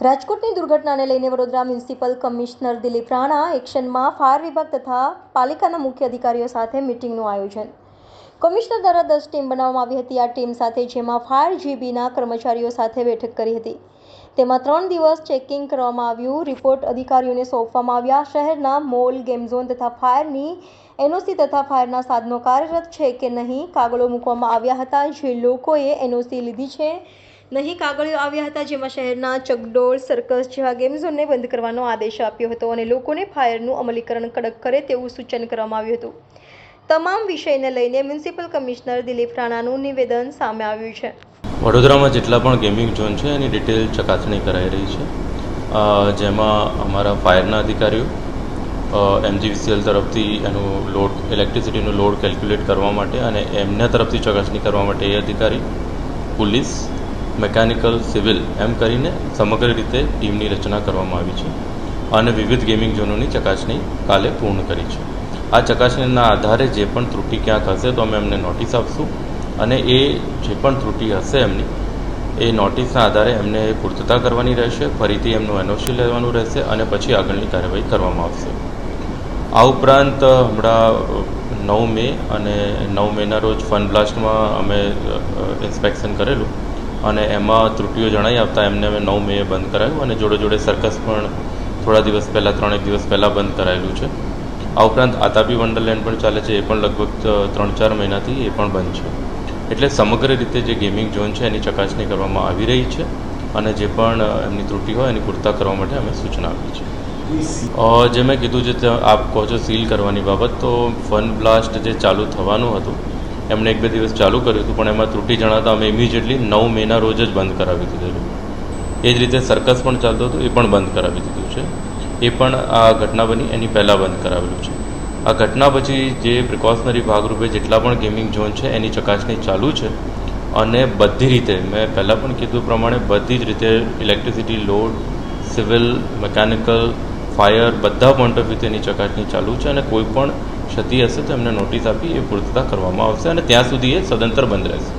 રાજકોટની દુર્ઘટનાને લઈને વડોદરા મ્યુનિસિપલ કમિશનર દિલીપ રાણા એક્શનમાં ફાયર વિભાગ તથા પાલિકાના મુખ્ય અધિકારીઓ સાથે મિટિંગનું આયોજન. કમિશનર દ્વારા 10 ટીમ બનાવવામાં આવી હતી. આ ટીમ સાથે જેમાં ફાયર જીબીના કર્મચારીઓ સાથે બેઠક કરી હતી. તેમાં 3 દિવસ ચેકિંગ કરવામાં આવ્યું. રિપોર્ટ અધિકારીઓને સોંપવામાં આવ્યા. શહેરના મોલ, ગેમ ઝોન તથા ફાયરની એનઓસી તથા ફાયરના સાધનો કાર્યરત છે કે નહીં કાગળો મૂકવામાં આવ્યા હતા. જે લોકોએ એનઓસી લીધી છે નહીં કાગળિયો આવ્યા હતા, જેમાં શહેરના ચકડોળ, સર્કસ જેવા ગેમ ઝોનને બંધ કરવાનો આદેશ આપ્યો હતો અને લોકોને ફાયરનું અમલીકરણ કડક કરે તેવું સૂચન કરવામાં આવ્યું હતું. તમામ વિષયને લઈને મ્યુનિસિપલ કમિશનર દિલીપ રાણાનું નિવેદન સામે આવ્યું છે. વડોદરામાં જેટલા પણ ગેમિંગ ઝોન છે એની ડિટેલ ચકાસણી કરાઈ રહી છે, જેમાં અમારા ફાયરના અધિકારીઓ MGVCL તરફથી એનું લોડ, ઇલેક્ટ્રિસિટીનું લોડ કેલ્ક્યુલેટ કરવા માટે અને એમના તરફથી ચકાસણી કરવા માટે એ અધિકારી, પોલીસ, મેકેનિકલ, સિવિલ એમ કરીને સમગ્ર રીતે ટીમની રચના કરવામાં આવી છે અને વિવિધ ગેમિંગ ઝોનોની ચકાસણી કાલે પૂર્ણ કરી છે. આ ચકાસણીના આધારે જે પણ ત્રુટિ ક્યાંક હશે તો અમે એમને નોટિસ આપશું અને એ જે પણ ત્રુટિ હશે એમની એ નોટિસના આધારે એમને પૂર્તતા કરવાની રહેશે, ફરીથી એમનું એનઓસી લેવાનું રહેશે અને પછી આગળની કાર્યવાહી કરવામાં આવશે. આ ઉપરાંત હમણાં 9 મે અને 9 મેના રોજ ફન બ્લાસ્ટમાં અમે ઇન્સ્પેક્શન કરેલું અને એમાં ત્રુટિઓ જણાઈ આવતા એમને અમે 9 મે બંધ કરાવ્યું અને જોડે જોડે સર્કસ પણ થોડા દિવસ પહેલાં, 3 દિવસ પહેલાં બંધ કરાયેલું છે. આ ઉપરાંત આતાપી વંડરલેન્ડ પણ ચાલે છે, એ પણ લગભગ 3-4 મહિનાથી એ પણ બંધ છે. એટલે સમગ્ર રીતે જે ગેમિંગ ઝોન છે એની ચકાસણી કરવામાં આવી રહી છે અને જે પણ એમની ત્રુટિ હોય એની પૂરતા કરવા માટે અમે સૂચના આપી છે. જે મેં કીધું છે, આપ કહો છો સીલ કરવાની બાબત, તો ફન બ્લાસ્ટ જે ચાલુ થવાનું હતું એમણે 1-2 દિવસ ચાલુ કર્યું હતું, પણ એમાં ત્રુટિ જણાતા અમે ઇમિડિયેટલી 9 મેના રોજ જ બંધ કરાવી દીધેલું. એ જ રીતે સર્કસ પણ ચાલતું હતું, એ પણ બંધ કરાવી દીધું છે. એ પણ આ ઘટના બની એની પહેલાં બંધ કરાવેલું છે. આ ઘટના પછી જે પ્રિકોશનરી ભાગરૂપે જેટલા પણ ગેમિંગ ઝોન છે એની ચકાસણી ચાલુ છે અને બધી રીતે મેં પહેલાં પણ કીધું પ્રમાણે બધી જ રીતે electricity, load, civil, mechanical, fire બધા પોઈન્ટ ઓફ વ્યૂથી એની ચકાસણી ચાલુ છે અને કોઈ પણ ક્ષતિ હશે તો એમને નોટિસ આપી એ પૂર્તતા કરવામાં આવશે અને ત્યાં સુધી એ સદંતર બંધ રહેશે.